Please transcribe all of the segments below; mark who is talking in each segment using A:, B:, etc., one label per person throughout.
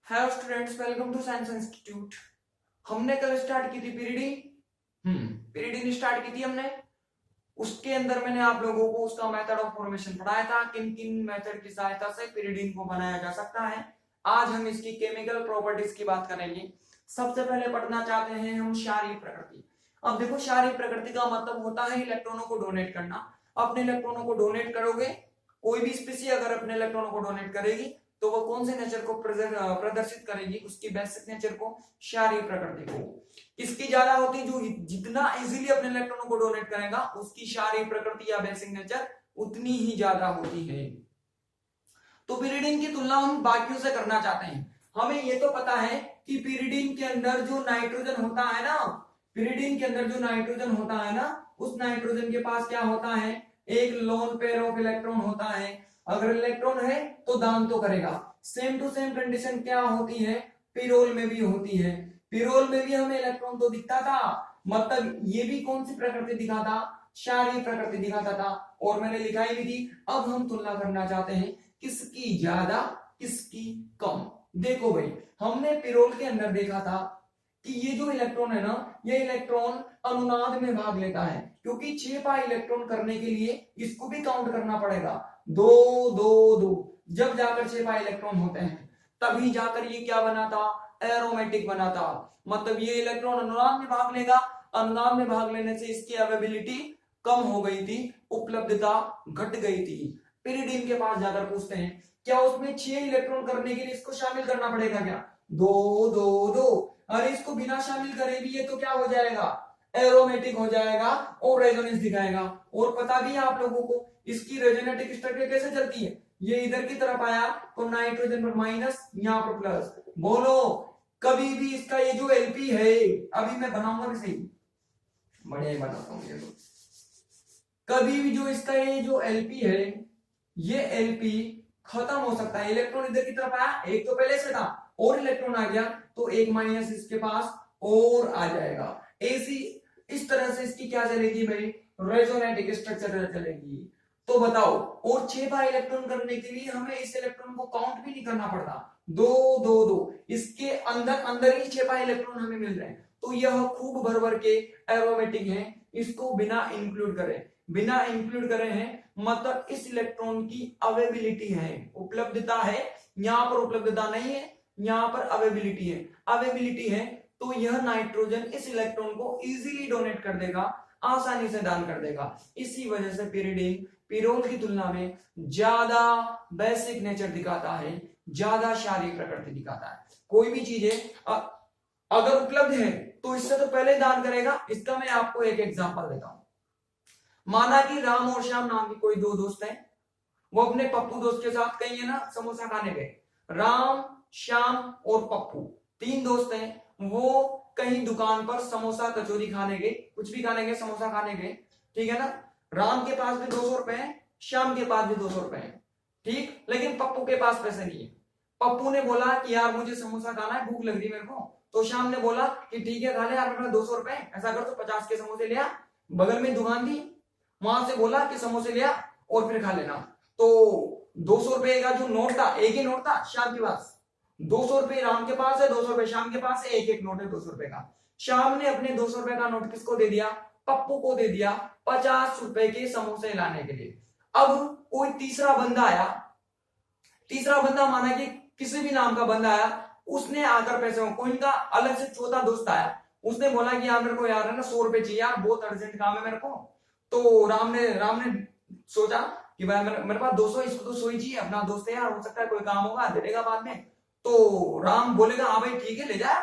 A: Hello students, welcome to science institute. हमने कल start की थी पीरियडिन स्टार्ट की थी हमने। उसके अंदर मैंने आप लोगों को उसका मेथड ऑफ फॉर्मेशन पढ़ाया था, किन किन मेथड की सहायता से पीरियडिन को बनाया जा सकता है। आज हम इसकी केमिकल प्रॉपर्टीज की बात करेंगे। सबसे पहले पढ़ना चाहते हैं हम क्षारीय प्रकृति। अब देखो, क्षारीय प्रकृति का मतलब होता है इलेक्ट्रॉनों को डोनेट करना। अपने इलेक्ट्रॉनों को डोनेट करोगे, कोई भी स्पीसी अगर अपने इलेक्ट्रॉनों को डोनेट करेगी तो वो कौन से नेचर को प्रदर्शित करेगी, उसकी बेसिक नेचर को, क्षारीय प्रकृति को। इसकी ज्यादा होती, जो जितना इजीली अपने इलेक्ट्रॉनों को डोनेट करेगा उसकी क्षारीय प्रकृति या बेसिक नेचर उतनी ही ज्यादा होती है। तो पीरियडिन की तुलना हम बाकियों से करना चाहते हैं। हमें ये तो पता है कि पीरियडिन के अंदर जो नाइट्रोजन होता है ना, पीरियडिन के अंदर जो नाइट्रोजन होता है ना, उस नाइट्रोजन के पास क्या होता है, एक लोन पेयर ऑफ इलेक्ट्रॉन होता है। अगर इलेक्ट्रॉन है तो दान तो करेगा। सेम टू सेम कंडीशन क्या होती है, पिरोल में भी होती है। पिरोल में भी हमें इलेक्ट्रॉन तो दिखता था, मतलब ये भी कौन सी प्रकृति दिखाता, क्षारीय प्रकृति दिखाता था, और मैंने लिखाई भी थी। अब हम तुलना करना चाहते हैं किसकी ज्यादा किसकी कम। देखो भाई, हमने पिरोल के अंदर देखा था कि ये जो इलेक्ट्रॉन है ना, ये इलेक्ट्रॉन अनुनाद में भाग लेता है, क्योंकि 6 पाई इलेक्ट्रॉन करने के लिए इसको भी काउंट करना पड़ेगा। 2 2 2 जब जाकर 6 पाई इलेक्ट्रॉन होते हैं तभी जाकर ये क्या बनाता, एरोमेटिक बनाता। मतलब ये इलेक्ट्रॉन अनुनाद में भाग लेगा, अनुनाद में भाग लेने से इसकी अवेबिलिटी कम हो गई थी, उपलब्धता घट गई थी। पिरियडिन के पास जाकर पूछते हैं क्या उसमें 6 इलेक्ट्रॉन करने के लिए इसको शामिल करना पड़ेगा क्या, 2 2 2। अरे इसको बिना शामिल करे भी ये तो क्या हो जाएगा, एरोमेटिक हो जाएगा और रेजोनेंस दिखाएगा। और पता भी है आप लोगों को इसकी रेजोनेटिक स्ट्रक्चर कैसे चलती है, ये इधर की तरफ आया तो नाइट्रोजन पर माइनस, यहाँ पर प्लस। बोलो, कभी भी इसका ये जो एलपी है, अभी मैं बनाऊंगा भी सही, बढ़िया ही बनाता हूँ ये तो। कभी भी जो इसका ये जो एलपी है, ये एलपी खत्म हो सकता है। इलेक्ट्रॉन इधर की तरफ आया, एक तो पहले से था, और इलेक्ट्रॉन आ गया तो एक माइनस इसके पास और आ जाएगा। ऐसी इस तरह से इसकी क्या चलेगी भाई, रेजोनेटिक स्ट्रक्चर चलेगी। तो बताओ, और 6 बार इलेक्ट्रॉन करने के लिए हमें इस इलेक्ट्रॉन को काउंट भी नहीं करना पड़ता, 2 2 2 इसके अंदर अंदर ही 6 बार इलेक्ट्रॉन हमें मिल रहे हैं। तो यह खूब भर भर के एरोमेटिक है। इसको बिना इंक्लूड करे हैं, मतलब इस इलेक्ट्रॉन की अवेबिलिटी है, उपलब्धता है। यहां पर उपलब्धता नहीं है, यहां पर अवेबिलिटी है। तो यह नाइट्रोजन इस इलेक्ट्रॉन को इजीली डोनेट कर देगा, आसानी से दान कर देगा। इसी वजह से पिरियडिन पिरोल की तुलना में ज्यादा बेसिक नेचर दिखाता है, ज्यादा क्षारीय प्रकृति दिखाता है। कोई भी चीज है अगर उपलब्ध है तो इससे तो पहले दान करेगा। इसका मैं आपको एक एग्जांपल देता हूं। माना कि राम और श्याम नाम की कोई 2 दोस्त हैं, वो अपने पप्पू दोस्त के साथ कहीं है ना समोसा खाने गए। राम, श्याम और पप्पू 3 दोस्त हैं, वो कहीं दुकान पर समोसा कचौरी खाने गए, कुछ भी खाने गए, समोसा खाने गए, ठीक है ना। राम के पास भी 200 रुपए है, श्याम के पास भी 200 रुपए है, ठीक। लेकिन पप्पू के पास पैसे नहीं है। पप्पू ने बोला कि यार मुझे समोसा खाना है, भूख लग रही मेरे को। तो श्याम ने बोला कि ठीक है खा ले यार, मेरे 200 रुपए, ऐसा कर तो 50 के समोसे ले आ। बगल में दुकान थी, वहां से बोला कि समोसे ले आ और फिर खा लेना। तो 200 रुपए का जो नोट था, एक ही नोट था श्याम के पास, 200 रुपए राम के पास है, 200 रुपए श्याम के पास है, एक एक नोट है 200 रुपए का। श्याम ने अपने 200 रुपए का नोट किसको दे दिया, पप्पू को दे दिया 50 रुपए के समोसे लाने के लिए। अब कोई तीसरा बंदा आया, तीसरा बंदा माना कि किसी भी नाम का बंदा आया, उसने आकर पैसे, कोई इनका अलग से चौथा दोस्त आया, उसने बोला कि यार मेरे को यार है ना 100 रुपए चाहिए यार, बहुत अर्जेंट काम है मेरे को। तो राम ने सोचा कि भाई मेरे पास 200, इसको तो 100 ही चाहिए, अपना दोस्त है यार, हो सकता है कोई काम होगा, दे देगा बाद में। तो राम बोलेगा हाँ भाई ठीक है ले जा,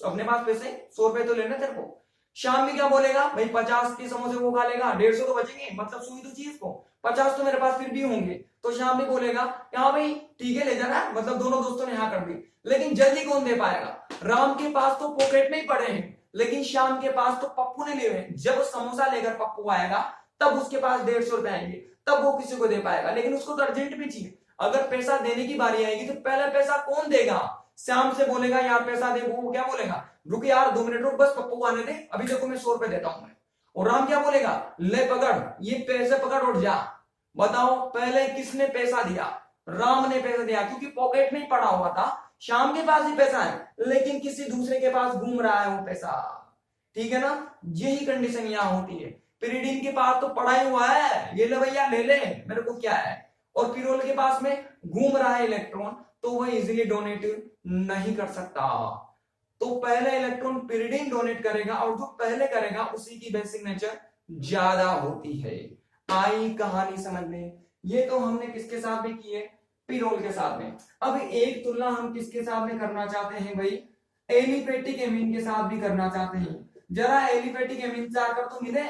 A: अपने पास पैसे 100 रुपए तो लेने तेरे को। श्याम भी क्या बोलेगा, भाई 50 के समोसे वो खा लेगा, 150 तो बचेंगे, मतलब 100 ही तो चाहिए इसको, 50 तो मेरे पास फिर भी होंगे। तो श्याम भी बोलेगा हाँ भाई ठीक है ले जाना, मतलब दोनों दोस्तों ने हाँ कर दी। लेकिन जल्दी कौन दे पाएगा, राम के पास तो पॉकेट में ही पड़े हैं, लेकिन श्याम के पास तो पप्पू ने लिए हैं। जब समोसा लेकर पप्पू आएगा तब उसके पास 150 रुपए आएंगे, तब वो किसी को दे पाएगा, लेकिन उसको तो अर्जेंट भी चाहिए। अगर पैसा देने की बारी आएगी तो पहला पैसा कौन देगा, श्याम से बोलेगा यार पैसा दे, वो क्या बोलेगा, रुक यार 2 मिनट रुक, बस पप्पू आने दे, अभी देखो मैं 100 रुपए देता हूं मैं। और राम क्या बोलेगा, ले पकड़, ये पैसे पकड़ उठ जा। बताओ पहले किसने पैसा दिया, राम ने पैसा दिया, क्योंकि पॉकेट में ही पड़ा हुआ था। श्याम के पास ही पैसा है लेकिन किसी दूसरे के पास घूम रहा है वो पैसा, ठीक है ना। यही कंडीशन यहाँ होती है। पिरिडिन के पास तो पड़ा ही हुआ है, ये ले भैया ले ले मेरे को क्या है, और पिरोल के पास में घूम रहा है इलेक्ट्रॉन, तो वह इजीली डोनेट नहीं कर सकता। तो पहले इलेक्ट्रॉन पिरिडिन डोनेट करेगा और जो पहले करेगा उसी की बेसिक नेचर ज्यादा होती है। आई कहानी समझ में। ये तो हमने किसके साथ भी की है, पिरोल के साथ में। अब एक तुलना हम किसके साथ में करना चाहते हैं भाई, एलिफेटिक एमीन के साथ भी करना चाहते हैं। जरा एलिफेटिक एमीन से आकर तो मिले।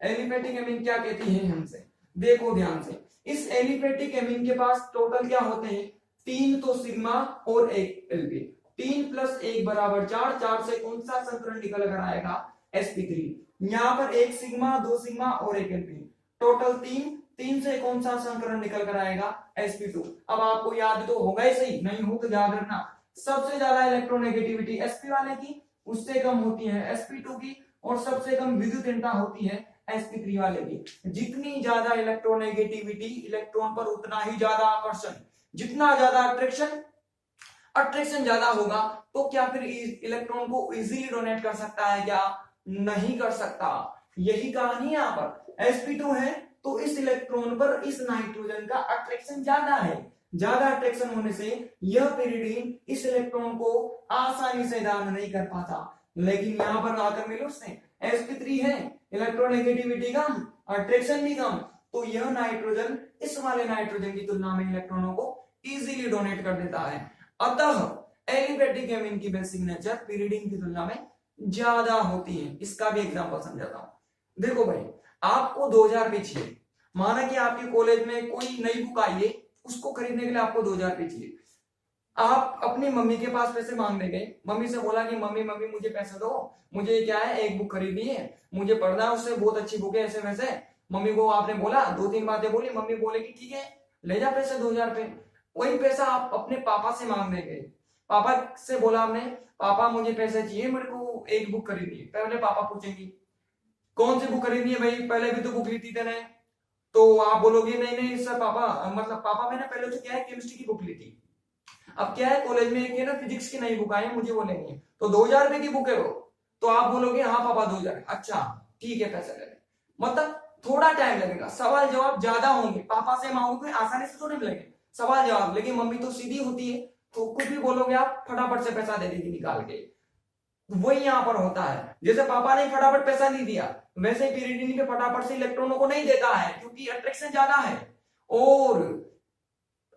A: एलिफेटिक एमीन क्या कहती है हमसे, देखो ध्यान से। इस एलिफेटिक एमीन के पास टोटल क्या होते हैं, 3 तो सिग्मा और 1 एल्पी। 3 + 1 = 4, 4 से कौन सा संकरण निकल कर आएगा, sp3। यहाँ पर 1 सिग्मा 2 सिग्मा और 1 एल्पी, टोटल 3, 3 से कौन सा संकरण निकल कर आएगा, sp2। अब आपको याद तो होगा ही, सही नहीं हो तो याद रखना। सबसे ज्यादा इलेक्ट्रोनेगेटिविटी sp वाले की, उससे कम होती है sp2 की, और सबसे कम विद्युतीनता होती है sp3 वाले की। जितनी ज्यादा इलेक्ट्रोनेगेटिविटी इलेक्ट्रॉन पर उतना ही ज्यादा आकर्षण, जितना ज्यादा अट्रैक्शन ज्यादा होगा, तो क्या फिर इलेक्ट्रॉन को इजीली डोनेट कर सकता है क्या, नहीं कर सकता। यही कहानी यहाँ पर। sp2 है तो इस इलेक्ट्रॉन पर इस नाइट्रोजन का अट्रैक्शन ज्यादा है, ज्यादा अट्रैक्शन होने से यह पिरिडीन इस इलेक्ट्रॉन को आसानी से दान नहीं कर पाता। लेकिन यहाँ पर आकर मिलो उसने sp3 है, इलेक्ट्रोनेगेटिविटी कम, अट्रैक्शन भी कम, तो यह नाइट्रोजन इस वाले नाइट्रोजन की तुलना में इलेक्ट्रॉनों को इजीली डोनेट कर देता है। अतः एलिफेटिक एमीन की बेसिक नेचर पिरिडीन की तुलना में ज्यादा होती है। इसका भी एग्जांपल समझाता हूं। देखो भाई, आपको 2000 रुपए चाहिए, माना कि आपके कॉलेज में कोई नई बुक आई है, उसको खरीदने के लिए आपको 2000 रुपए चाहिए। आप अपनी मम्मी के पास पैसे मांगने गए, मम्मी से बोला कि मम्मी मम्मी मुझे पैसे दो, मुझे क्या है एक बुक खरीदनी है, मुझे पढ़ना है, उससे बहुत अच्छी बुक है ऐसे वैसे। मम्मी को आपने बोला, 2-3 बातें बोली, मम्मी बोले कि ठीक है ले जा पैसे 2000 रुपए। वही पैसा आप अपने पापा से मांगने गए, पापा से बोला आपने, पापा मुझे पैसे चाहिए, मेरे को एक बुक खरीदनी है। पहले पापा पूछेंगे कौन सी बुक खरीदनी है भाई, पहले भी तो बुक ली थी तेने। तो आप बोलोगे नहीं नहीं सर पापा, मतलब पापा मैंने पहले तो क्या है केमिस्ट्री की बुक ली थी, अब क्या है कॉलेज में एक है ना फिजिक्स की नई बुक आई है, मुझे वो लेनी है, तो 2000 रुपए की बुक है वो। तो आप बोलोगे हाँ पापा 2000, अच्छा ठीक है पैसा ले ले। मतलब थोड़ा टाइम लगेगा, सवाल जवाब ज्यादा होंगे, पापा से मांगोगे आसानी से तो नहीं मिलेंगे सवाल जवाब, लेकिन मम्मी तो सीधी होती है, तो कुछ भी बोलोगे आप फटाफट से पैसा दे देगी निकाल के। वही यहाँ पर होता है, जैसे पापा ने फटाफट पैसा नहीं दिया, वैसे ही पिरिडिन के फटाफट से इलेक्ट्रॉनों को नहीं देता है, क्योंकि अट्रैक्शन ज्यादा है। और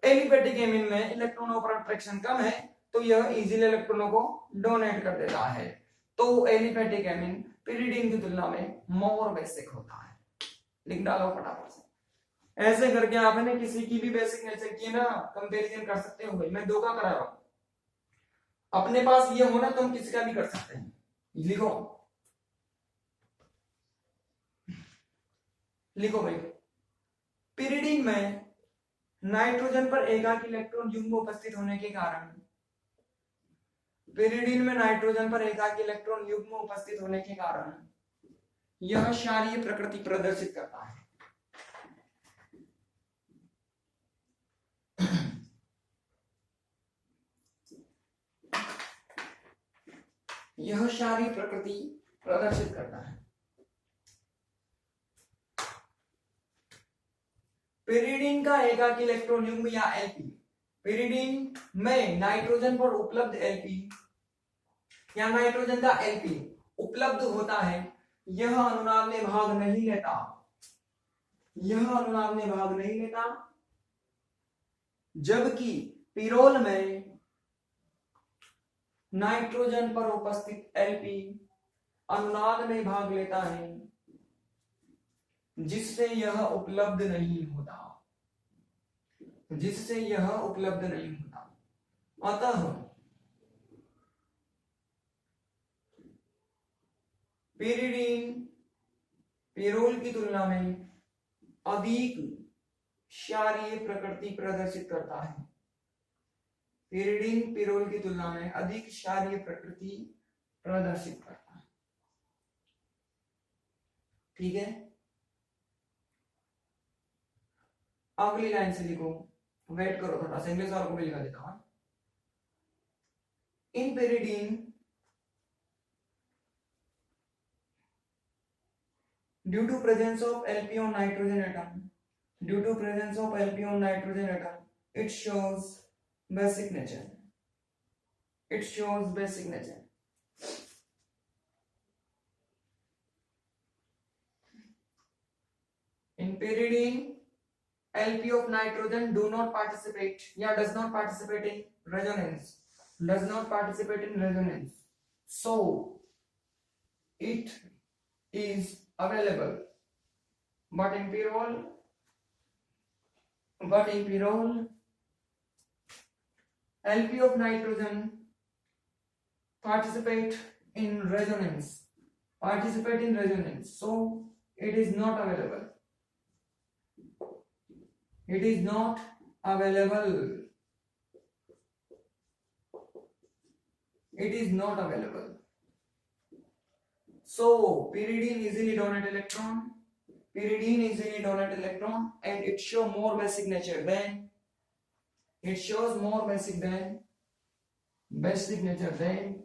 A: एलिफेटिक एमीन में इलेक्ट्रॉनों पर अट्रैक्शन कम है, तो यह इजीली इलेक्ट्रॉनों को डोनेट कर देता है। तो एलिफेटिक एमीन पिरिडिन की तुलना में मोर बेसिक होता है। लिख डालो फटाफट से। ऐसे करके आप है किसी की भी बेसिक नेचर की ना कंपैरिजन कर सकते हो। भाई मैं धोखा करा रहा हूं, अपने पास ये होना तो हम किसी का भी कर सकते हैं। लिखो लिखो भाई, पिरिडिन में नाइट्रोजन पर एकाक इलेक्ट्रॉन युग्म उपस्थित होने के कारण, पिरिडिन में नाइट्रोजन पर एकाक इलेक्ट्रॉन युग्म उपस्थित होने के कारण यह क्षारीय प्रकृति प्रदर्शित करता है। यह क्षारीय प्रकृति प्रदर्शित करता है। पिरिडिन का एकाक इलेक्ट्रॉन युग्म या एलपी, पिरिडिन में नाइट्रोजन पर उपलब्ध एलपी या नाइट्रोजन का एलपी उपलब्ध होता है, यह अनुनाद में भाग नहीं लेता, यह अनुनाद में भाग नहीं लेता, जबकि पिरोल में नाइट्रोजन पर उपस्थित एलपी अनुनाद में भाग लेता है, जिससे यह उपलब्ध नहीं होता, जिससे यह उपलब्ध नहीं होता। अतः पिरिडिन पिरोल की तुलना में अधिक क्षारीय प्रकृति प्रदर्शित करता है। पिरिडिन पिरोल की तुलना में अधिक क्षारीय प्रकृति प्रदर्शित करता है। ठीक है, अगली लाइन से लिखो, वेट करो थोड़ा सा, इंग्लिश वालों को भी लिखा देता हूं। in pyridine, due to presence of LP on nitrogen atom, due to presence of LP on nitrogen atom, it shows basic nature. It shows basic nature. In pyridine, LP of nitrogen do not participate, does not participate in resonance. Does not participate in resonance. So it is available. But in pyrrole, LP of nitrogen participate in resonance. So it is not available. It is not available. It is not available. So pyridine easily donate electron. Pyridine easily donate electron, and it show more basic nature than. It shows more basic nature than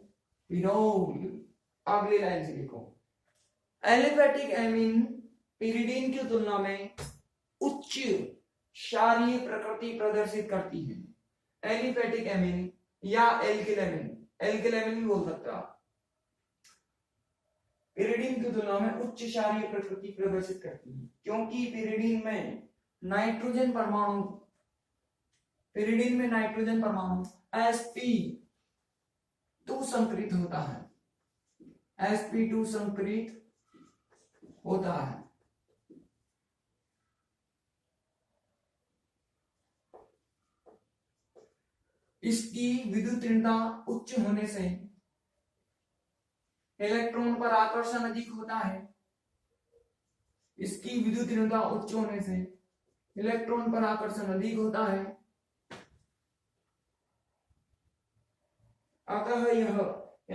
A: pyrrole. अगली line से लिखो. Aliphatic amine pyridine की तुलना में उच्च क्षारीय प्रकृति प्रदर्शित करती है. एलिफेटिक एमीन या एल्किल भी बोल सकते हो आप. pyridine की तुलना में उच्च क्षारीय प्रकृति प्रदर्शित करती है, क्योंकि pyridine में नाइट्रोजन परमाणु sp2 संकरित होता है. sp2 संकरित होता है. इसकी विद्युत ऋणता उच्च होने से इलेक्ट्रॉन पर आकर्षण अधिक होता है. इसकी विद्युत ऋणता उच्च होने से इलेक्ट्रॉन पर आकर्षण अधिक होता है. अतः यह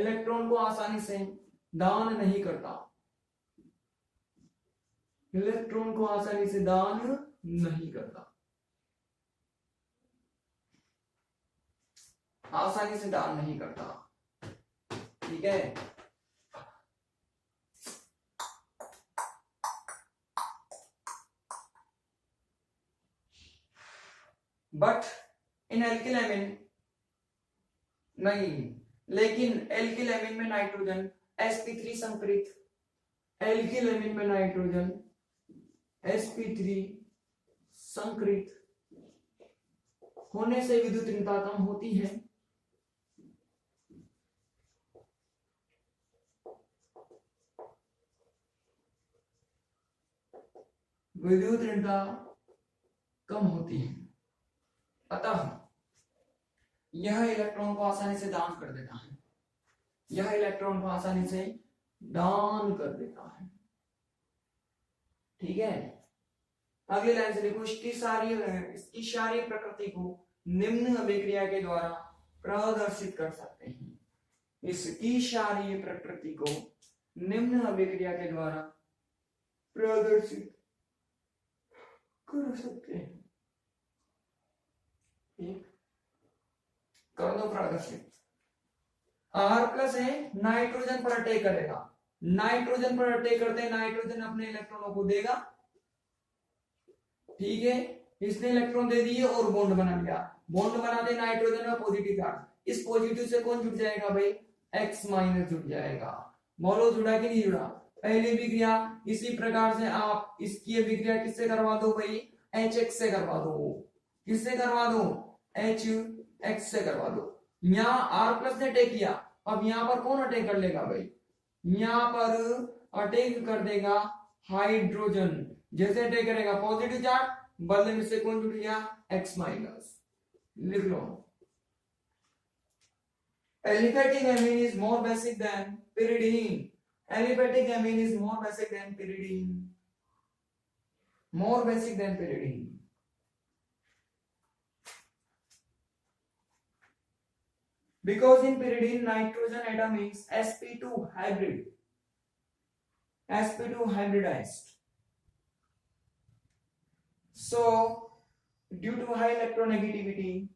A: इलेक्ट्रॉन को आसानी से दान नहीं करता. इलेक्ट्रॉन को आसानी से दान नहीं करता. आसानी से दान नहीं करता. ठीक है. बट इन एल्किल नहीं, लेकिन एल्किल एमीन में नाइट्रोजन sp3 संकरित. एल्किल एमीन में नाइट्रोजन sp3 संकरित होने से विद्युत ऋणता कम होती है. विद्युत ऋणता कम होती है. अतः यह इलेक्ट्रॉन को आसानी से दान कर देता है. यह इलेक्ट्रॉन को आसानी से दान कर देता है. ठीक है. अगली लाइन से देखो. इसकी क्षारीय प्रकृति को निम्न अभिक्रिया के द्वारा प्रदर्शित कर सकते हैं. इसकी क्षारीय प्रकृति को निम्न अभिक्रिया के द्वारा प्रदर्शित कर सकते हैं. कर दो प्रदर्शित. R+ है, नाइट्रोजन पर अटैक करेगा. नाइट्रोजन पर अटैक करते नाइट्रोजन अपने इलेक्ट्रॉनों को देगा. ठीक है. इसने इलेक्ट्रॉन दे दिए और बॉन्ड बना लिया. बॉन्ड बनाते नाइट्रोजन में पॉजिटिव चार्ज. इस पॉजिटिव से कौन जुड़ जाएगा भाई? X- जुड़ जाएगा. बोलो जुड़ा कि नहीं जुड़ा? पहली विक्रिया इसी प्रकार से आप इसकी विक्रिया किससे करवा दो भाई? HX से करवा दो. किससे करवा दो? HX से करवा दो. यहाँ R+ ने अटैक किया. अब यहाँ पर कौन अटैक कर लेगा भाई? यहाँ पर अटैक कर देगा हाइड्रोजन. जैसे अटैक करेगा पॉजिटिव चार्ज, बदले में से कौन जुड़ गया? X-. लिख लो. Aliphatic amine is more basic than pyridine. Aliphatic amine is more basic than pyridine. More basic than pyridine. Because in pyridine nitrogen atom is sp2 hybrid. sp2 hybridized. So due to high electronegativity,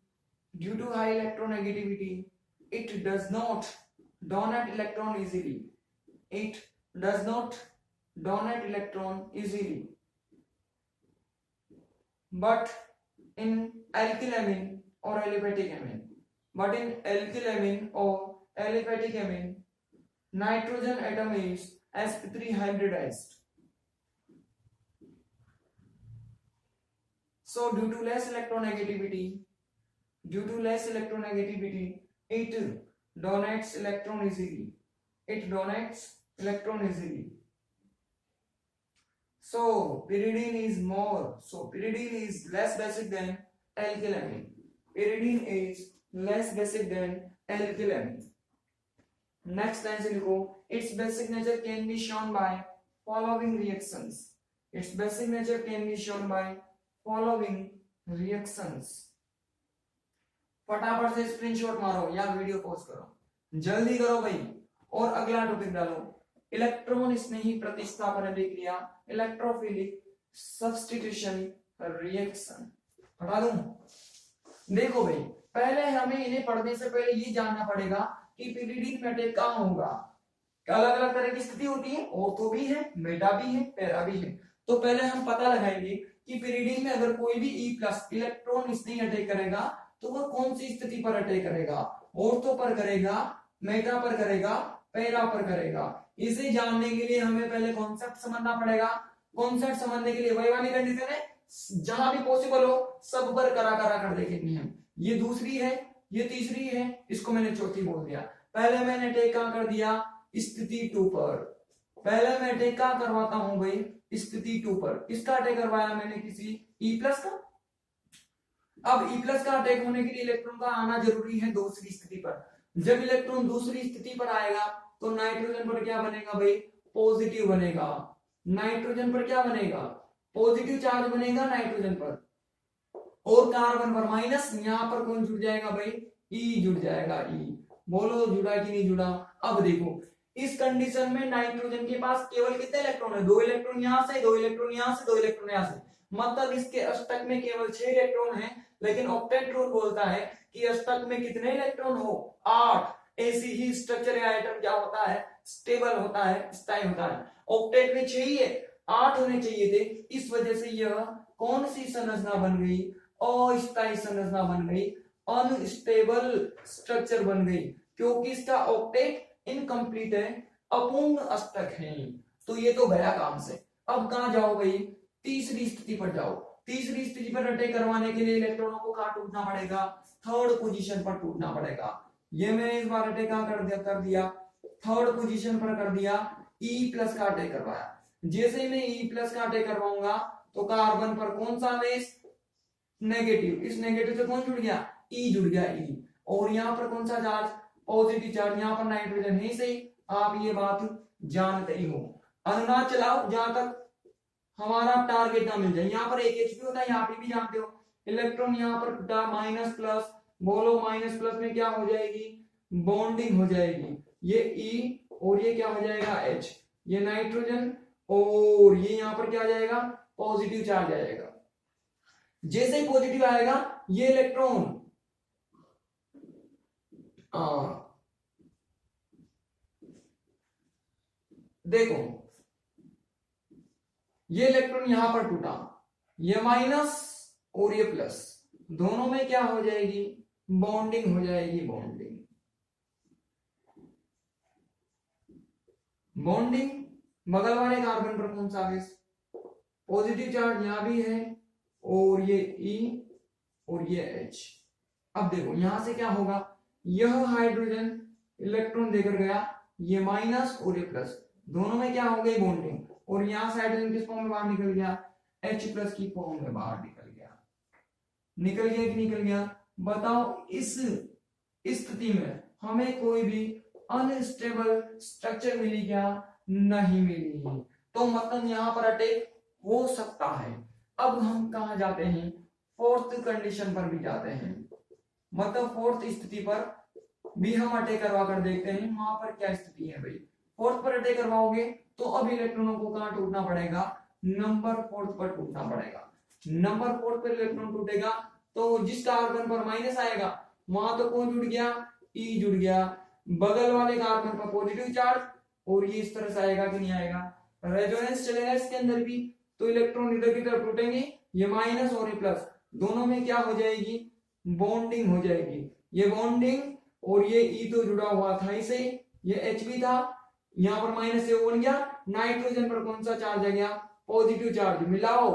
A: it does not donate electron easily. It does not donate electron easily. But in alkylamine or aliphatic amine, nitrogen atom is sp3 hybridized. So due to less electronegativity, it donates electron easily. So pyridine is less basic than alkylamine. Next line से लिखो, its basic nature can be shown by following reactions. फटाफट से screenshot मारो या video pause करो, जल्दी करो भाई। और अगला टॉपिक डालो, इलेक्ट्रॉन स्नेही प्रतिस्थापन अभिक्रिया, इलेक्ट्रोफिलिक सब्स्टिट्यूशन रिएक्शन। हटा दूं? देखो भाई, पहले हमें इन्हें पढ़ने से पहले ये जानना पड़ेगा कि pyridine में अटैक कहां होगा। अलग अलग तरह की स्थिति होती है, ऑर्थो भी है, मेटा भी है, पैरा भी है। तो पहले हम पता लगाएंगे कि pyridine में अगर कोई भी E+ इलेक्ट्रॉन स्नेही अटैक करेगा तो वह कौन सी स्थिति पर अटैक करेगा, ऑर्थो पर करेगा, मेटा पर करेगा, पैरा पर करेगा। इसे जानने के लिए हमें पहले कॉन्सेप्ट समझना पड़ेगा। कॉन्सेप्ट समझने के लिए वही वाली कंडीशन है, जहां भी पॉसिबल हो सब पर करा कर देखेंगे हम। ये दूसरी है, ये तीसरी है, इसको मैंने चौथी बोल दिया। पहले मैंने अटैक कहां कर दिया, स्थिति 2 पर। पहले मैं अटैक कहां करवाता हूं भाई, स्थिति 2 पर। किसका अटैक करवाया मैंने, किसी E+ का। अब E+ का अटैक होने के लिए इलेक्ट्रॉन का आना जरूरी है दूसरी स्थिति पर। जब इलेक्ट्रॉन दूसरी स्थिति पर आएगा तो नाइट्रोजन पर क्या बनेगा भाई, पॉजिटिव बनेगा। नाइट्रोजन पर क्या बनेगा, पॉजिटिव चार्ज बनेगा नाइट्रोजन पर। और कार्बन पर माइनस, यहां पर कौन जुड़ जाएगा भाई, E जुड़ जाएगा। E बोलो जुड़ा कि नहीं जुड़ा। अब देखो, इस कंडीशन में नाइट्रोजन के पास केवल कितने इलेक्ट्रॉन है, 2 इलेक्ट्रॉन यहां से, 2 इलेक्ट्रॉन यहां से, 2 इलेक्ट्रॉन यहां से। मतलब इसके अष्टक में केवल 6 इलेक्ट्रॉन है। लेकिन ऑक्टेट रूल बोलता है कि अष्टक में कितने इलेक्ट्रॉन हो, 8। ऐसी ही स्ट्रक्चर या आइटम क्या होता है, स्टेबल होता है, स्थायी होता है। ऑक्टेट में 6 ही है, 8 होने चाहिए थे। इस वजह से यह कौन सी संरचना बन गई, अस्थायी संरचना बन गई, अनस्टेबल स्ट्रक्चर बन गई, क्योंकि इसका ऑक्टेट इनकम्प्लीट है, अपूर्ण अष्टक है। तो ये तो गया काम से। अब कहां जाओ भाई, तीसरी स्थिति पर जाओ। तीसरी स्थिति पर अटैक करवाने के लिए इलेक्ट्रॉनों को कहां टूटना पड़ेगा, 3rd पोजीशन पर टूटना पड़ेगा। ये मैंने इस बार अटैक कहां कर दिया 3rd पोजीशन पर कर दिया, E+ का अटैक करवाया। जैसे ही मैं E+ का अटैक करवाऊंगा तो कार्बन पर कौन सा बेस, नेगेटिव। इस नेगेटिव से कौन जुड़ गया, E जुड़ गया, E। और यहाँ पर कौन सा चार्ज, पॉजिटिव चार्ज। यहाँ पर नाइट्रोजन है सही, आप ये बात जानते ही हो। अनुनाद चलाओ जहां तक हमारा टारगेट ना मिल जाए। यहाँ पर एक H होता है, यहाँ पे भी जानते हो। इलेक्ट्रॉन यहाँ पर टूटा, माइनस+, बोलो माइनस+ में क्या हो जाएगी, बॉन्डिंग हो जाएगी। ये E और ये क्या हो जाएगा, H। ये नाइट्रोजन और ये यहाँ पर क्या आ जाएगा, पॉजिटिव चार्ज आएगा। जैसे ही पॉजिटिव आएगा ये इलेक्ट्रॉन देखो, ये इलेक्ट्रॉन यहां पर टूटा, ये माइनस और ये प्लस, दोनों में क्या हो जाएगी, बॉन्डिंग हो जाएगी। बॉन्डिंग बगल वाले कार्बन पर कौन सा बेस, पॉजिटिव चार्ज यहां भी है और ये E और ये H। अब देखो यहां से क्या होगा, यह हाइड्रोजन इलेक्ट्रॉन देकर गया, ये माइनस और ये प्लस, दोनों में क्या हो गई, बॉन्डिंग। और यहां से हाइड्रोजन किस फॉर्म में बाहर निकल गया, H+ की फॉर्म में बाहर निकल गया कि निकल गया। बताओ इस स्थिति में हमें कोई भी अनस्टेबल स्ट्रक्चर मिली क्या, नहीं मिली। तो मतलब यहां पर अटैक हो सकता है। अब हम कहा जाते हैं, 4th कंडीशन पर भी जाते हैं। मतलब 4th स्थिति पर भी हम अटैक करवा कर देखते हैं वहां पर क्या स्थिति है भाई। 4th पर अटैक करवाओगे तो अब इलेक्ट्रॉनों को कहां टूटना पड़ेगा, नंबर 4th पर टूटना पड़ेगा। नंबर 4th पर इलेक्ट्रॉन टूटेगा तो जिस कार्बन पर माइनस आएगा वहां तो कौन जुड़ गया, ई जुड़ गया, बगल वाले कार्बन पर पॉजिटिव चार्ज, और ये इस तरह से आएगा कि नहीं आएगा, रेजोनेंस चलेगा इसके अंदर भी, तो इलेक्ट्रॉन इधर की तरफ टूटेंगे, ये माइनस और ये प्लस, दोनों में क्या हो जाएगी, बॉन्डिंग हो जाएगी, ये बॉन्डिंग, और ये ई तो जुड़ा हुआ था इसे, ये एच भी था, यहाँ पर माइनस से बन गया, नाइट्रोजन पर कौन सा चार्ज आ गया, पॉजिटिव चार्ज, मिलाओ,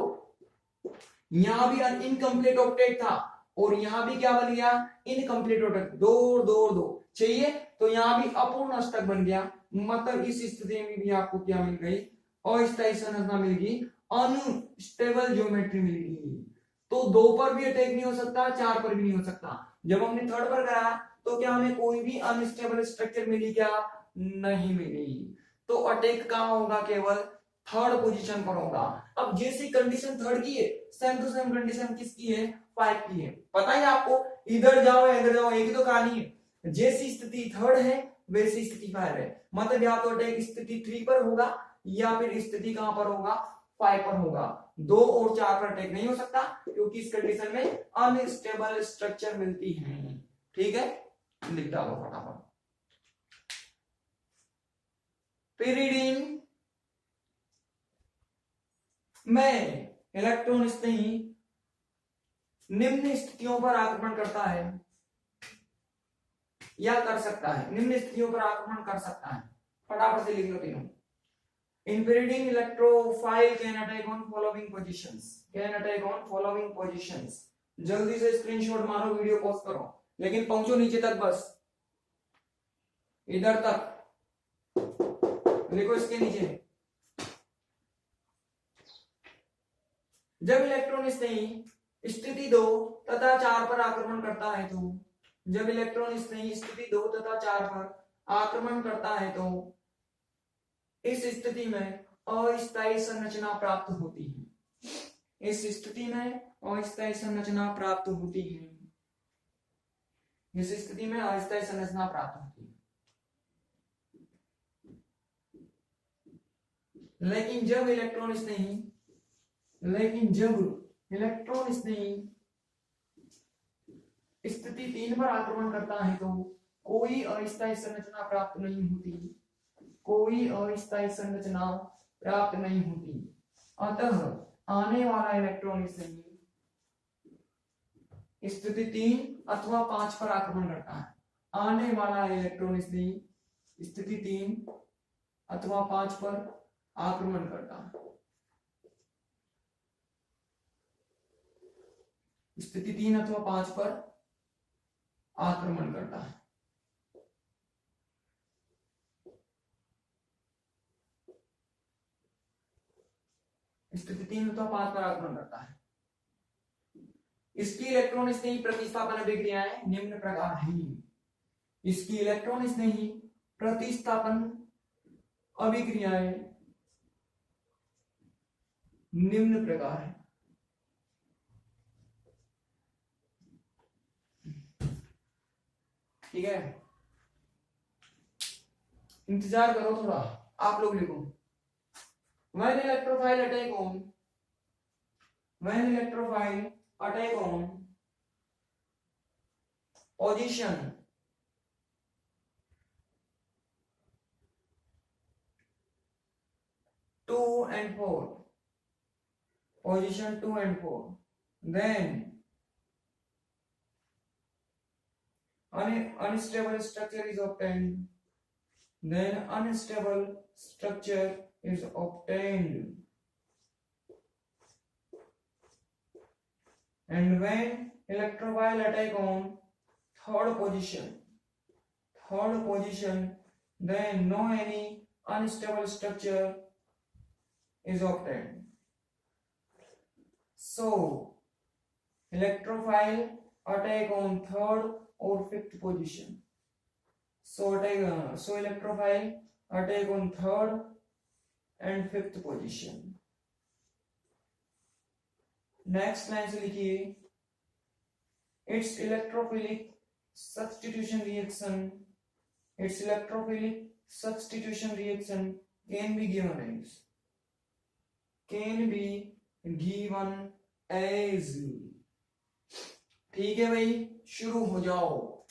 A: यहां भी इनकम्प्लीट ऑक्टेट था, और यहां भी क्या बन गया, इनकम्प्लीट ऑक्टेट, दो चाहिए, तो यहां भी अपूर्ण अष्टक बन गया, मतलब इस स्थिति में भी आपको क्या मिल गई, अस्थायी संरचना मिल गई, अनस्टेबल ज्योमेट्री मिल गई। तो 2 पर भी अटैक नहीं हो सकता, 4 पर भी नहीं हो सकता। जब हमने थर्ड पर कराया तो क्या हमें कोई भी अनस्टेबल स्ट्रक्चर मिली क्या, नहीं मिली। तो अटैक कहां होगा, केवल थर्ड पोजीशन पर होगा। अब जैसी कंडीशन थर्ड की है, सेम टू सेम कंडीशन किसकी है, 5 की है, पता है आपको, इधर जाओ इधर जाओ, एक ही तो कहानी है, जैसी स्थिति थर्ड है वैसी स्थिति 5 है, मतलब या तो अटैक स्थिति 3 पर होगा, या फिर स्थिति कहां पर होगा, 5 पर होगा, 2 और 4 पर अटैक नहीं हो सकता, क्योंकि इस कंडीशन में अनस्टेबल स्ट्रक्चर मिलती है। ठीक है, लिख डालो फटाफट। पिरिडीन में इलेक्ट्रॉन स्नेही निम्न स्थितियों पर आक्रमण करता है, या कर सकता है, निम्न स्थितियों पर आक्रमण कर सकता है, फटाफट से लिख लो तीनों। In pyridine, electrophile can attack on following positions. Can attack on following positions. जल्दी से स्क्रीनशॉट मारो, वीडियो पॉज करो, लेकिन पहुंचो नीचे तक, बस इधर तक लिखो, इसके नीचे। जब इलेक्ट्रॉन स्थिति 2 तथा 4 पर आक्रमण करता है तो, जब इलेक्ट्रॉन स्थिति 2 तथा 4 पर आक्रमण करता है तो इस स्थिति में अस्थायी संरचना प्राप्त होती है, इस स्थिति में अस्थायी संरचना प्राप्त होती है, इस स्थिति में अस्थायी संरचना प्राप्त होती है। लेकिन जब इलेक्ट्रॉन स्थिति 3 पर आक्रमण करता है तो कोई अस्थायी संरचना प्राप्त नहीं होती, कोई अस्थायी संरचना प्राप्त नहीं होती। अतः आने वाला इलेक्ट्रॉन स्थिति 3 अथवा 5 पर आक्रमण करता है, आने वाला इलेक्ट्रॉन स्थिति 3 अथवा 5 पर आक्रमण करता है, स्थिति 3 अथवा 5 पर आक्रमण करता है। स्थिति 3 अथवा 5 पर आक्रमण करता है। इसकी इलेक्ट्रॉन स्नेही प्रतिस्थापन अभिक्रियाएं निम्न प्रकार है, इसकी इलेक्ट्रॉन स्नेही प्रतिस्थापन अभिक्रियाएं निम्न प्रकार है। ठीक है, इंतजार करो थोड़ा, आप लोग लिखो। When electrophile attack on position 2 and 4, position 2 and 4, then unstable structure is obtained, then unstable structure is obtained, and when electrophile attack on third position, then no any unstable structure is obtained. So electrophile attack on third or fifth position. So electrophile attack on third and fifth position. Next line से लिखिए, its electrophilic substitution reaction can be given as, ठीक है भाई, शुरू हो जाओ।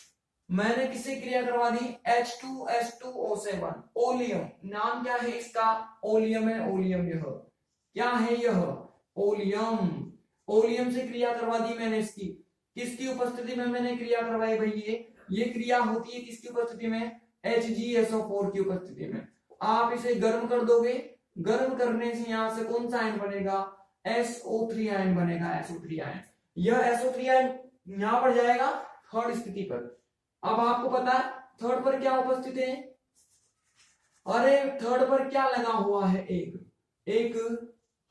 A: मैंने किससे क्रिया करवा दी, H2S2O7, ओलियम, नाम क्या है इसका, ओलियम है, ओलियम, यह क्या है, यह ओलियम, ओलियम से क्रिया करवा दी मैंने इसकी, किसकी उपस्थिति में मैंने क्रिया करवाई भाई, ये क्रिया होती है किसकी उपस्थिति में, HgSO4 की उपस्थिति में। आप इसे गर्म कर दोगे, गर्म करने से यहां से कौन सा आयन बनेगा, SO3 आयन बनेगा, SO3 आयन, यह SO3 आयन यहां पर जाएगा थर्ड स्थिति पर। अब आपको पता है थर्ड पर क्या उपस्थित है, अरे थर्ड पर क्या लगा हुआ है, एक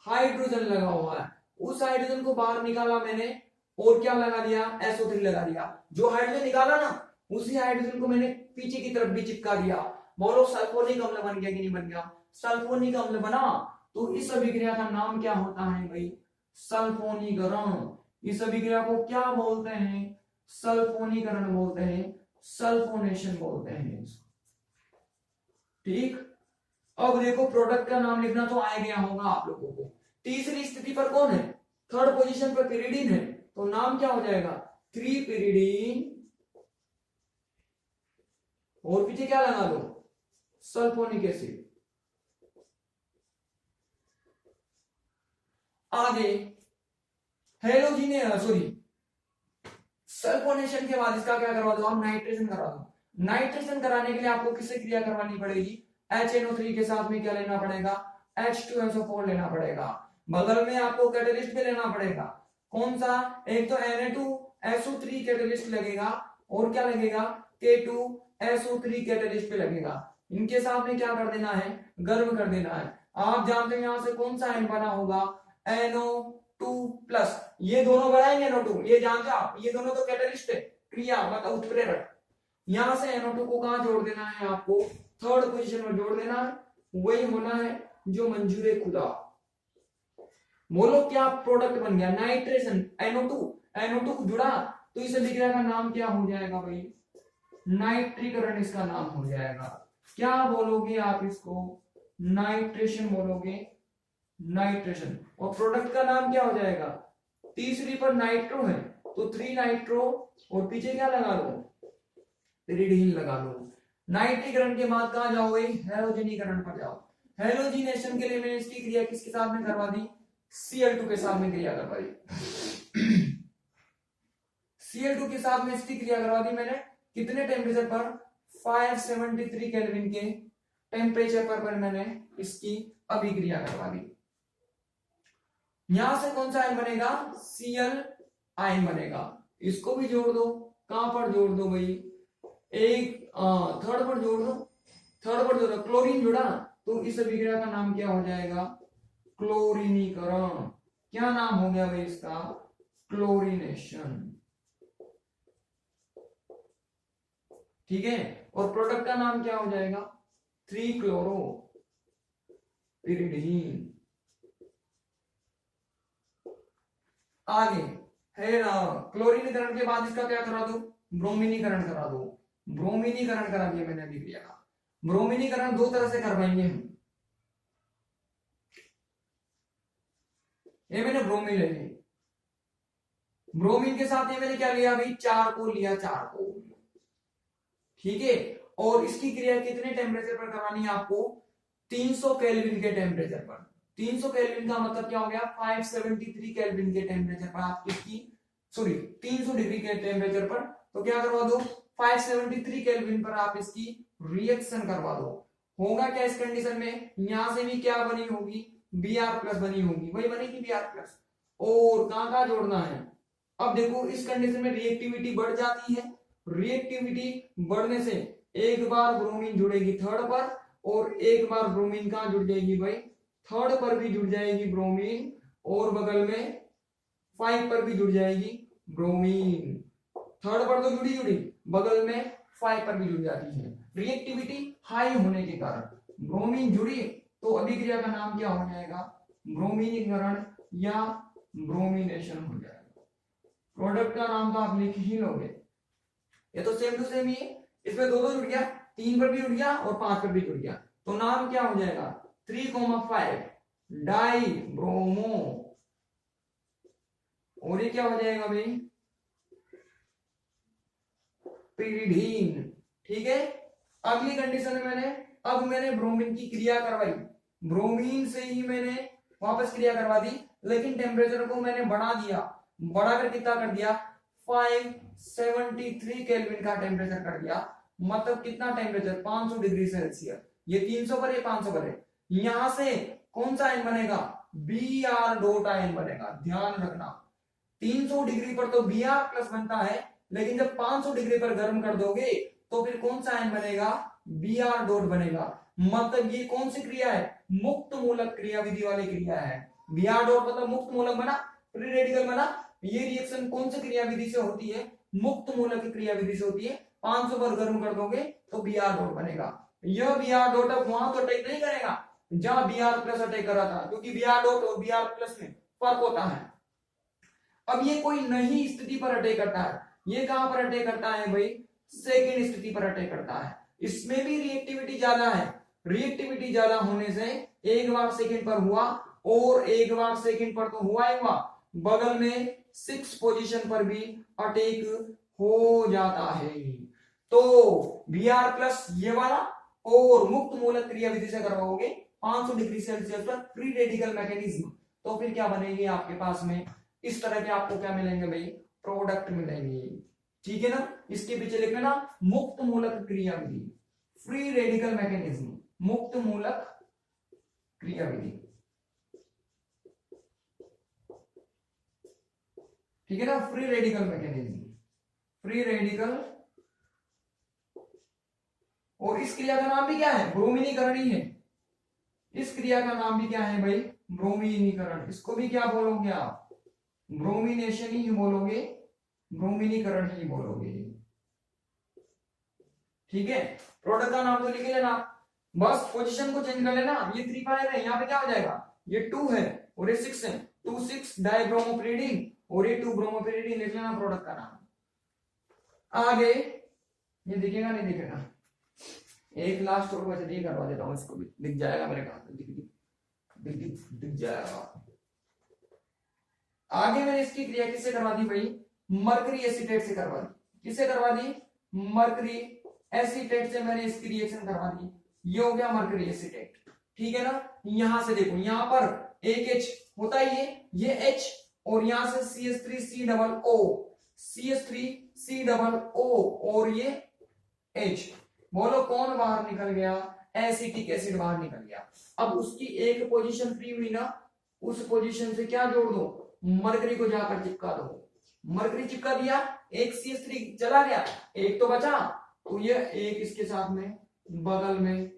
A: हाइड्रोजन लगा हुआ है, उस हाइड्रोजन को बाहर निकाला मैंने और क्या लगा दिया, SO3 लगा दिया, जो हाइड्रोजन निकाला ना उसी हाइड्रोजन को मैंने पीछे की तरफ भी चिपका दिया, बोलो सल्फोनिक अम्ल बन गया कि नहीं बन गया, सल्फोनिक अम्ल बना, तो इस अभिक्रिया का नाम क्या होता है भाई, सल्फोनीकरण, इस अभिक्रिया को क्या बोलते हैं, सल्फोनीकरण बोलते हैं, सल्फोनेशन बोलते हैं, ठीक। अब देखो प्रोडक्ट का नाम लिखना तो आ गया होगा आप लोगों को। तीसरी स्थिति पर कौन है, थर्ड पोजीशन पर पिरिडीन है, तो नाम क्या हो जाएगा, 3 पिरिडीन, और पीछे क्या लगा दो, सल्फोनिक एसिड। आगे हेलोजिने सॉरी सल्फोनेशन के बाद इसका क्या करवा दो, आप नाइट्रेशन करा दो। नाइट्रेशन कराने के लिए आपको किससे क्रिया करवानी पड़ेगी, HNO3 के साथ में क्या लेना पड़ेगा, H2SO4 लेना पड़ेगा, बगल में आपको कैटलिस्ट भी लेना पड़ेगा, कौन सा, एक तो Na2SO3 कैटलिस्ट लगेगा और क्या लगेगा, K2SO3 कैटलिस्ट पे लगेगा, इनके साथ में क्या कर देना है, गर्म कर देना है। आप जानते हैं यहां से कौन सा आयन बना होगा, NO2+, ये दोनों बनाएंगे NO2, ये जानते आप, ये दोनों तो कैटलिस्ट है, क्रिया मतलब उत्प्रेरक, यहां से NO2 को कहां जोड़ देना है, आपको थर्ड पोजीशन में जोड़ देना है, वही होना है जो मंजूर खुदा। बोलो क्या प्रोडक्ट बन गया, नाइट्रेशन, NO2 जुड़ा, तो इस अभिक्रिया का नाम क्या हो जाएगा भाई, नाइट्रीकरण इसका नाम हो जाएगा। क्या बोलोगे आप इसको, नाइट्रेशन बोलोगे, नाइट्रेशन, और प्रोडक्ट का नाम क्या हो जाएगा, तीसरी पर नाइट्रो है तो 3 नाइट्रो, और पीछे क्या लगा लो, पिरिडीन लगा लो। नाइट्रीकरण के बाद कहां जाओ भाई, हेलोजनीकरण पर जाओ। हेलोजिनेशन के लिए मैंने इसकी क्रिया किसके साथ में करवा दी, Cl2 के साथ में क्रिया करवाई, Cl2 के साथ में इसकी क्रिया करवा दी मैंने, कितने टेम्परेचर पर, 573 केल्विन के टेम्परेचर पर मैंने इसकी अभिक्रिया करवा दी। यहां से कौन सा आयन बनेगा, Cl आयन बनेगा, इसको भी जोड़ दो, कहां पर जोड़ दो भाई, एक थर्ड पर जोड़ दो, थर्ड पर जोड़ दो, क्लोरीन जुड़ा, तो इस अभिक्रिया का नाम क्या हो जाएगा, क्लोरीनीकरण, क्या नाम हो गया भाई इसका, क्लोरीनेशन, ठीक है। और प्रोडक्ट का नाम क्या हो जाएगा, 3 क्लोरो पिरिडीन। आगे है ना, क्लोरीनीकरण के बाद इसका क्या करा दो, ब्रोमीनीकरण करा दो, ब्रोमीनीकरण करा दिया मैंने अभिक्रिया का। ब्रोमीनीकरण दो तरह से करवाएंगे हम, ये मैंने ब्रोमीन ले ली, ब्रोमीन के साथ ये मैंने क्या लिया भाई, चारकोल लिया, चारकोल, ठीक है। और इसकी क्रिया कितने टेम्परेचर पर करवानी है आपको, 300 केल्विन के टेम्परेचर पर। 300 केल्विन का मतलब क्या हो गया, 573 केल्विन के टेम्परेचर पर आप इसकी, सॉरी 300 डिग्री के टेम्परेचर पर, तो क्या करवा दो, 573 केल्विन पर आप इसकी रिएक्शन करवा दो। होगा क्या इस कंडीशन में, यहां से भी क्या बनी होगी, Br+ बनी होगी, वही बनेगी Br+, और कहां जोड़ना है। अब देखो इस कंडीशन में रिएक्टिविटी बढ़ जाती है, रिएक्टिविटी बढ़ने से एक बार ब्रोमीन जुड़ेगी थर्ड पर, और एक बार ब्रोमीन कहां जुड़ जाएगी भाई, थर्ड पर भी जुड़ जाएगी ब्रोमीन, और बगल में 5 पर भी जुड़ जाएगी ब्रोमीन, थर्ड पर तो जुड़ी, बगल में 5 पर भी जुड़ जाती है। रिएक्टिविटी हाई होने के कारण ब्रोमीन जुड़ी, तो अभिक्रिया का नाम क्या हो जाएगा, ब्रोमीनीकरण या ब्रोमिनेशन हो जाएगा। प्रोडक्ट का नाम तो आप लिख ही लोगे, ये तो सेम टू सेम ही है, इसमें दो जुड़ गया, 3 पर भी जुड़ गया और 5 पर भी जुड़ गया, तो नाम क्या हो जाएगा, 3,5 डाई ब्रोमो, और ये क्या हो जाएगा भाई, पिरिडीन। ठीक है, अगली कंडीशन में मैंने ब्रोमीन की क्रिया करवाई, ब्रोमीन से ही मैंने वापस क्रिया करवा दी, लेकिन टेम्परेचर को मैंने बढ़ा दिया, बढ़ाकर कितना कर दिया 573 केल्विन का टेम्परेचर कर दिया। मतलब कितना टेम्परेचर 500 डिग्री सेल्सियस। ये 300 पर है, 500 पर है। यहां से कौन सा आयन बनेगा, Br डॉट आयन बनेगा। ध्यान रखना 300 डिग्री पर तो Br प्लस बनता है, लेकिन जब 500 डिग्री पर गर्म कर दोगे तो फिर कौन सा आयन बनेगा, Br डॉट बनेगा। मतलब ये कौन सी क्रिया है, मुक्त मूलक क्रिया विधि वाली क्रिया है। Br डॉट मतलब मुक्त मूलक बना, फ्री रेडिकल बना। ये रिएक्शन कौन सी क्रिया विधि से होती है, मुक्त मूलक की क्रिया विधि से होती है। 500 पर गर्म कर दोगे तो Br डॉट बनेगा। यह Br डॉट अब वहां तो अटैक नहीं करेगा जहां Br प्लस अटैक करा था, क्योंकि Br डॉट और Br प्लस में फर्क होता है। अब ये कोई नई स्थिति पर अटैक करता है। ये कहां पर अटैक करता है भाई, सेकेंड स्थिति पर अटैक करता है। इसमें भी रिएक्टिविटी ज्यादा है। रिएक्टिविटी ज्यादा होने से एक बार सेकेंड पर हुआ, और एक बार सेकेंड पर तो हुआ ही हुआ, बगल में 6 पोजीशन पर भी अटैक हो जाता है। तो Br प्लस ये वाला और मुक्त मूलक क्रिया विधि से करवाओगे 500 डिग्री सेल्सियस पर फ्री रेडिकल मैकेनिज्म, तो फिर क्या बनेगी आपके पास में, इस तरह के आपको क्या मिलेंगे भाई, प्रोडक्ट मिलेंगे। ठीक है ना, इसके पीछे लिख लेना मुक्त मूलक क्रिया विधि, फ्री रेडिकल मैकेनिज्म, मुक्त मूलक क्रिया विधि। ठीक है ना, free radical mechanism, free radical. और इस क्रिया का नाम भी क्या है, ब्रोमीनीकरण ही है। इस क्रिया का नाम भी क्या है भाई, ब्रोमीनीकरण। इसको भी क्या बोलोगे आप, ब्रोमिनेशन ही बोलोगे, ब्रोमीनीकरण ही बोलोगे। ठीक है, प्रोडक्ट का नाम तो लिख लेना, बस पोजीशन को चेंज कर लेना। ये 3 5 है, यहाँ पे क्या हो जाएगा, ये 2 है और ये 6 है, 2 6 डाइब्रोमोपिरिडीन और ये 2 ब्रोमोपिरिडीन लिख लेना प्रोडक्ट का नाम। आगे ये दिखेगा नहीं दिखेगा, एक लास्ट और बचा, ये करवा देता हूँ, इसको भी दिख जाएगा मेरे काम में, दिख जाएगा। आगे मैंने इसकी क्रिया किससे करवा दी भाई, मरकरी एसीटेट से करवा दी। किससे करवा दी, मरकरी एसीटेट से मैंने इसकी रिएक्शन करवा दी। ये हो गया मरकरी एसीटेट। ठीक है ना, यहां से देखो, यहां पर एक H होता है, ये H, और यहां से CH3 double O, CH3 double O और ये H। बोलो कौन बाहर निकल गया, एसिटिक एसिड बाहर निकल गया। अब उसकी एक पोजीशन फ्री हुई ना, उस पोजीशन से क्या जोड़ दो, मरकरी को जाकर चिपका दो। मरकरी चिपका दिया, एक CH3 चला गया, एक तो बचा, तो ये एक इसके साथ में बगल में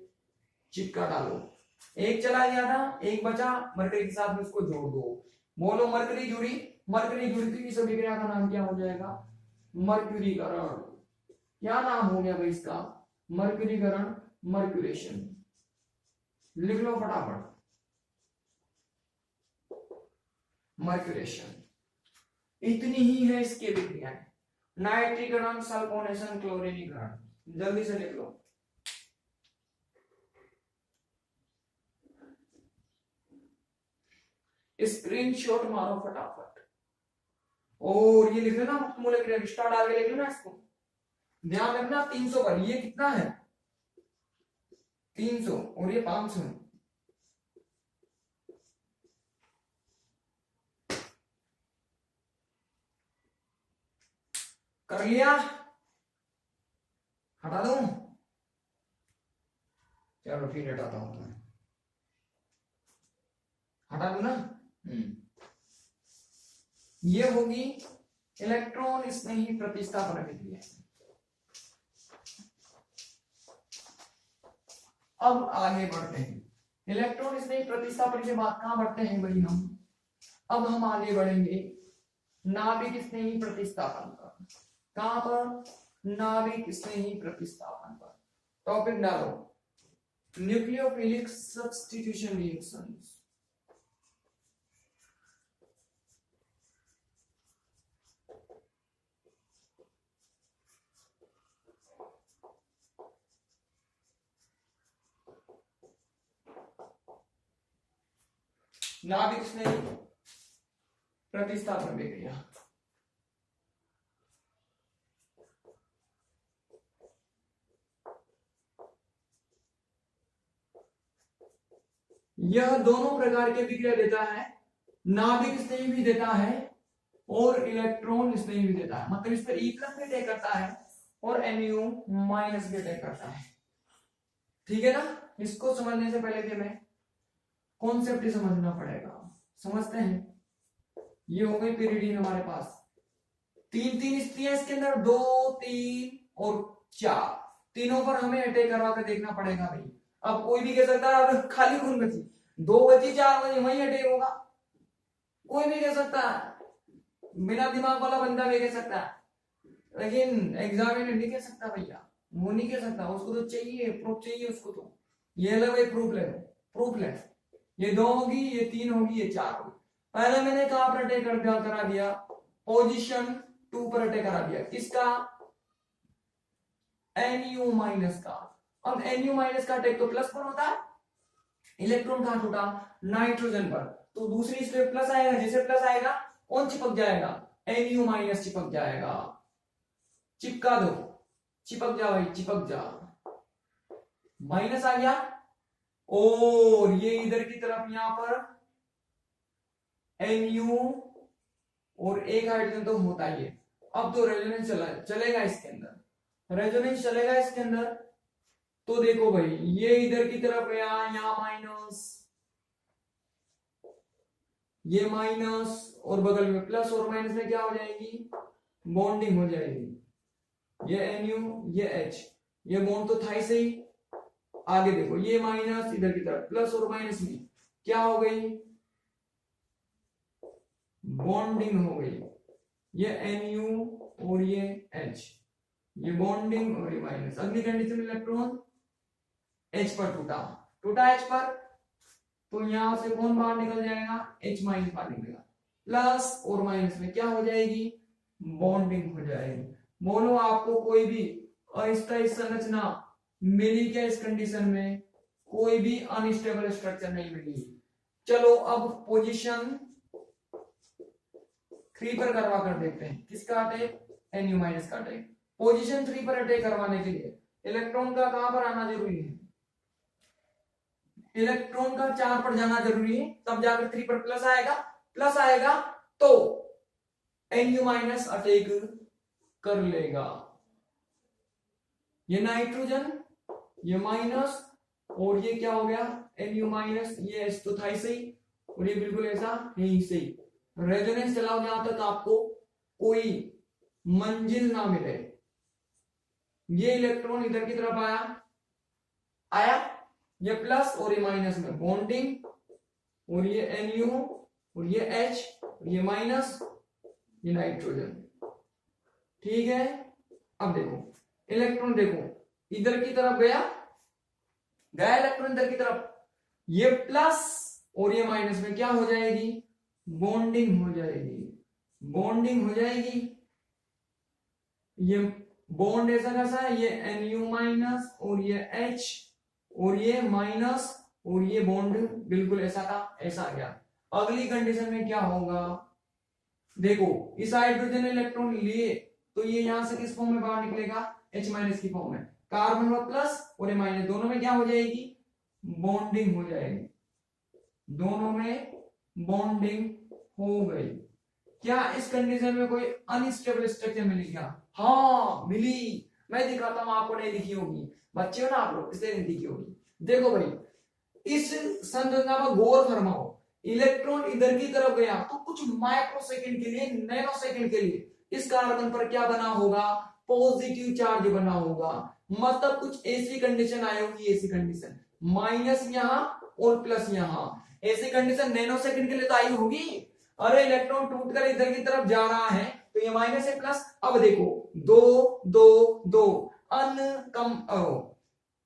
A: चिपका डालो। एक चला गया था, एक बचा, मरकरी के साथ में उसको जोड़ दो। बोलो मरकरी जुड़ी, मरकरी जुड़ती हुई सभी क्रिया का नाम क्या हो जाएगा, मर्क्यूरीकरण। क्या नाम हो गया भाई इसका, मर्क्यूरीकरण, मर्क्यूरेशन। लिख लो फटाफट, मर्क्यूरेशन। इतनी ही है इसके विक्रियाएं, नाइट्रीकरण, सल्फोनेशन, क्लोरीनीकरण। जल्दी से लिख लो। स्क्रीनशॉट मारो फटाफट, और ये लिख लेना मुक्त मूलक क्रिया, स्टार डाल के लिख लेना इसको। ध्यान रखना 300 पर, ये कितना है 300 और ये 500 है। कर लिया, हटा दूं, चलो फिर हटाता हूं, मैं हटा दूं ना। ये होगी इलेक्ट्रॉन स्नेही प्रतिस्थापन विधि। अब आगे बढ़ते हैं, इलेक्ट्रॉन स्नेही प्रतिस्थापन के बाद कहां बढ़ते हैं भाई हम, अब हम आगे बढ़ेंगे नाभिक स्नेही प्रतिस्थापन पर। कहां पर, नाभिक स्नेही प्रतिस्थापन पर। टॉपिक डालो, न्यूक्लियोफिलिक सब्स्टिट्यूशन रिएक्शंस। नाभिक स्नेही प्रतिस्थापन प्रक्रिया। यह दोनों प्रकार के विक्रिया देता है, नाभिक स्नेही भी देता है और इलेक्ट्रॉन स्नेही भी देता है, मतलब इस पर E प्लस भी अटैक करता है और Nu माइनस भी अटैक करता है। ठीक है ना। इसको समझने से पहले कि मैं कॉन्सेप्ट ही समझना पड़ेगा। समझते हैं। ये हो गई पिरिडीन हमारे पास, तीन तीन स्त्रियां इसके अंदर, 2 3 और 4, तीनों पर हमें अटैक करवा कर देखना पड़ेगा भाई। अब कोई भी कह सकता है अब खाली खून बची, 2 बची 4 बची वही अटैक होगा, कोई भी कह सकता है, बिना दिमाग वाला बंदा भी कह सकता है, लेकिन एग्जामिनर नहीं कह सकता भैया, वो नहीं कह सकता, उसको तो चाहिए प्रूफ, चाहिए उसको तो। ये ले भाई प्रूफ ले लो, प्रूफ ले, ये 2 होगी, ये 3 होगी, ये 4 होगी। पहले मैंने कहां पर अटैक करा दिया, पोजीशन 2 पर अटैक करा दिया, किसका, Nu माइनस का। अब Nu माइनस का अटैक तो प्लस पर होता है, इलेक्ट्रॉन कहां छूटा, नाइट्रोजन पर, तो दूसरी स्टेप प्लस आएगा, जैसे प्लस आएगा कौन चिपक जाएगा, Nu माइनस चिपक जाएगा, चिपका दो, चिपक जा भाई, चिपक जा, माइनस आ गया, और ये इधर की तरफ यहां पर Nu और एक हाइड्रोजन तो होता ही है। अब तो रेजोनेंस चलेगा इसके अंदर, रेजोनेंस चलेगा इसके अंदर, तो देखो भाई ये इधर की तरफ गया, यहाँ माइनस, ये माइनस और बगल में प्लस, और माइनस में क्या हो जाएगी, बॉन्डिंग हो जाएगी, ये Nu ये H, ये बॉन्ड तो था ही सही। आगे देखो ये माइनस इधर की तरफ प्लस, और माइनस में क्या हो गई, बॉन्डिंग हो गई, ये Nu और ये H, ये बॉन्डिंग और ये माइनस। अगली कंडीशन इलेक्ट्रॉन H पर टूटा, टूटा H पर, तो यहां से कौन बाहर निकल जाएगा, H माइनस बाहर निकलेगा, प्लस और माइनस में क्या हो जाएगी, बॉन्डिंग हो जाएगी। बोलो आपको कोई भी अस्थायी संरचना मिली क्या इस कंडीशन में, कोई भी अनस्टेबल स्ट्रक्चर नहीं मिली। चलो अब पोजीशन 3 पर करवा कर देखते हैं, किसका अटैक, Nu माइनस का अटैक। पोजीशन 3 पर अटैक करवाने के लिए इलेक्ट्रॉन का कहां पर आना जरूरी है, इलेक्ट्रॉन का 4 पर जाना जरूरी है, तब जाकर 3 पर प्लस आएगा, प्लस आएगा तो Nu माइनस अटैक कर लेगा, ये नाइट्रोजन, ये माइनस, और ये क्या हो गया, Nu माइनस, ये H तो था ही सही, और ये बिल्कुल ऐसा नहीं सही। रेजोनेंस चलाओ जहां तक आपको कोई मंजिल ना मिले, ये इलेक्ट्रॉन इधर की तरफ आया, आया, ये प्लस और ये माइनस में बॉन्डिंग, और ये Nu और ये H और ये माइनस, ये नाइट्रोजन। ठीक है। अब देखो इलेक्ट्रॉन, देखो इधर की तरफ गया, गया इलेक्ट्रॉन इधर की तरफ, ये प्लस और ये माइनस में क्या हो जाएगी, बॉन्डिंग हो जाएगी, बॉन्डिंग हो जाएगी। ये बॉन्ड ऐसा कैसा है, ये Nu माइनस और ये H और ये माइनस, और ये बॉन्ड बिल्कुल ऐसा था, ऐसा आ गया। अगली कंडीशन में क्या होगा, देखो इस हाइड्रोजन इलेक्ट्रॉन लिए तो ये यहां से किस फॉर्म में बाहर निकलेगा, H माइनस की फॉर्म में, कार्बन और प्लस और ये माइनस, दोनों में क्या हो जाएगी, बॉन्डिंग हो जाएगी, दोनों में बॉन्डिंग हो गई। क्या इस कंडीशन में कोई अनस्टेबल स्ट्रक्चर मिली क्या, हाँ मिली, मैं दिखाता हूं, आपको नहीं दिखी होगी, बच्चे हो ना आप लोग, इसलिए नहीं दिखी होगी। देखो भाई इस संरचना पर गौर फरमाओ, इलेक्ट्रॉन इधर की तरफ गया तो कुछ माइक्रो सेकंड के लिए, नैनो सेकंड के लिए इस कार्बन पर क्या बना होगा, पॉजिटिव चार्ज बना होगा, मतलब कुछ ऐसी कंडीशन आई होगी, ऐसी कंडीशन माइनस यहां और प्लस यहां, ऐसी कंडीशन नैनो सेकंड के लिए तो आई होगी। अरे इलेक्ट्रॉन टूटकर इधर की तरफ जा रहा है तो ये माइनस है प्लस, अब देखो 2 2 2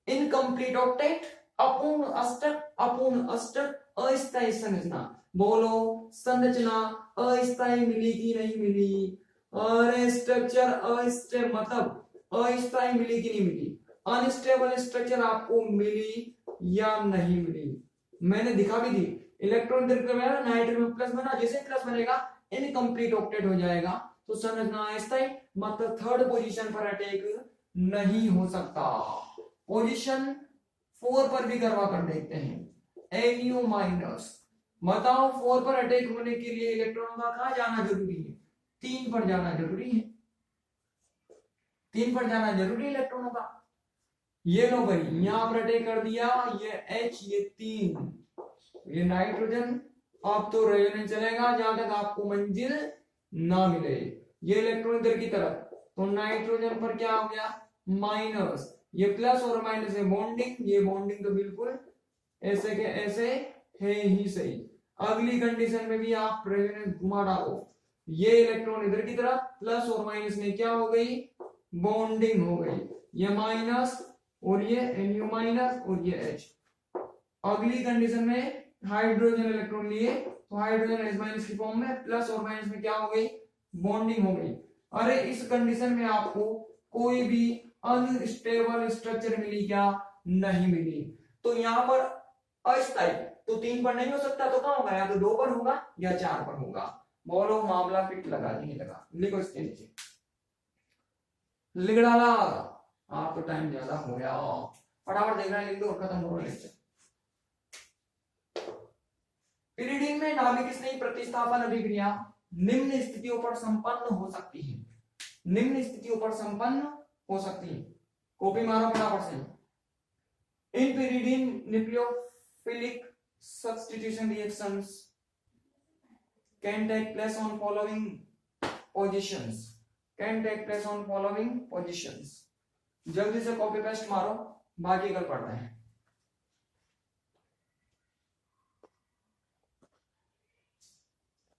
A: इनकम्प्लीट ऑक्टेट, अपूर्ण अष्टक, अपूर्ण अष्टक, अस्थायी संरचना। बोलो संरचना अस्थायी मिली कि नहीं मिली, अरे स्ट्रक्चर अस्थायी मतलब अस्थायी मिली कि नहीं मिली, अनस्टेबल स्ट्रक्चर आपको मिली या नहीं मिली, मैंने दिखा भी दी। इलेक्ट्रॉन नाइट्रोजन प्लस बना, जैसे प्लस बनेगा इनकम्प्लीट ऑक्टेट हो जाएगा, तो संरचना अस्थायी मतलब थर्ड पोजीशन पर अटैक नहीं हो सकता। पोजीशन 4 पर भी करवा कर देखते हैं, Nu माइनस। बताओ 4 पर अटैक होने के लिए इलेक्ट्रॉन का कहां जाना जरूरी है? 3 पर जाना जरूरी है। 3 पर जाना जरूरी है इलेक्ट्रॉनों का। ये लो भाई, यहां पर अटैक कर दिया, ये H, ये 3, ये नाइट्रोजन। अब तो रेजोनेंस चलेगा जहां तक आपको मंजिल ना मिले। ये इलेक्ट्रॉन इधर की तरफ, तो नाइट्रोजन पर क्या हो गया? माइनस। ये प्लस और माइनस है बॉन्डिंग, ये बॉन्डिंग तो बिल्कुल ऐसे के ऐसे है ही सही। अगली कंडीशन में भी आप रेजोनेंस घुमा डालो, ये इलेक्ट्रॉन इधर की तरफ, प्लस और माइनस में क्या हो गई? बॉन्डिंग हो गई। ये माइनस और ये Nu माइनस और ये H। अगली कंडीशन में हाइड्रोजन इलेक्ट्रॉन लिए, तो हाइड्रोजन H माइनस की फॉर्म में, प्लस और माइनस में क्या हो गई? बॉन्डिंग हो गई। अरे इस कंडीशन में आपको कोई भी अनस्टेबल स्ट्रक्चर मिली क्या? नहीं मिली। तो यहाँ पर अस्थायी, तो 3 पर नहीं हो सकता, तो कहां होगा? या तो 2 पर होगा या 4 पर होगा। बोलो मामला फिट लगा नहीं लगा? लिखो इसके नीचे, लिख डाला। आप तो टाइम ज्यादा हो गया, फटाफट देख रहे हैं, लिख दो, खत्म हो रहा है। पिरिडीन में नाभिक स्नेही प्रतिस्थापन अभिक्रिया निम्न स्थितियों पर संपन्न हो सकती है। निम्न स्थितियों पर संपन्न हो सकती है। कॉपी मारो फटाफट से। In pyridine nucleophilic substitution reactions can take place on following positions. Can take place on following positions. जल्दी से कॉपी पेस्ट मारो, बाकी कल पढ़ते हैं।